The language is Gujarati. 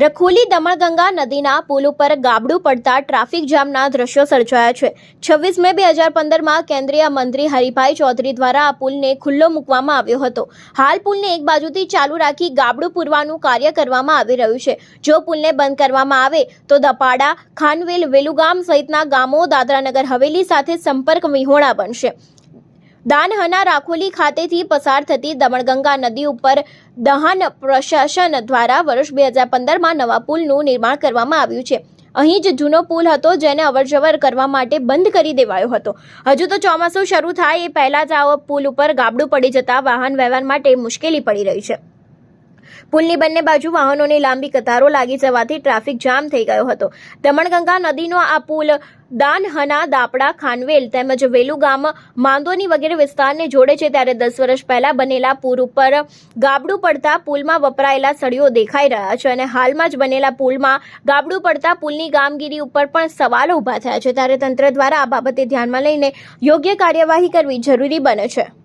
રખોલી દમણગંગા નદીના પુલ ઉપર ગાબડું પડતા ટ્રાફિક જામના દ્રશ્યો સર્જાયા છે। 26 મે 2015માં કેન્દ્રીય મંત્રી હરિભાઈ ચૌધરી દ્વારા આ પુલને ખુલ્લો મૂકવામાં આવ્યો હતો। હાલ પુલને એક બાજુથી ચાલુ રાખી ગાબડું પૂરવાનું કાર્ય કરવામાં આવી રહ્યું છે। જો પુલને બંધ કરવામાં આવે તો દપાડા, ખાનવેલ, વેલુગામ સહિતના ગામો દાદરાનગર હવેલી સાથે સંપર્ક વિહોણા બનશે। દાનહના રાખોલી ખાતેથી પસાર થતી દમણગંગા નદી ઉપર દહાન પ્રશાસન દ્વારા વર્ષ 2015માં નવા પુલનું નિર્માણ કરવામાં આવ્યું છે। અહીં જ જૂનો પુલ હતો જેને અવરજવર કરવા માટે બંધ કરી દેવાયો હતો। હજુ તો ચોમાસું શરૂ થાય એ પહેલા જ આ પુલ ઉપર ગાબડું પડી જતા વાહન વ્યવહાર માટે મુશ્કેલી પડી રહી છે। પુલની બંને બાજુ વાહનોની લાંબી કતારો લાગી જવાથી ટ્રાફિક જામ થઈ ગયો હતો। દમણગંગા નદીનો આ પુલ દાનહના, દાપડા, ખાનવેલ તેમજ વેલુગામ, માંદોની વગેરે વિસ્તારને જોડે છે। ત્યારે 10 વર્ષ પહેલા બનેલા પુલ ઉપર ગાબડું પડતા પુલમાં વપરાયેલા સળીઓ દેખાઈ રહ્યા છે અને હાલમાં જ બનેલા પુલમાં ગાબડું પડતા પુલની કામગીરી ઉપર પણ સવાલો ઊભા થયા છે। ત્યારે તંત્ર દ્વારા આ બાબતે ધ્યાનમાં લઈને યોગ્ય કાર્યવાહી કરવી જરૂરી બને છે।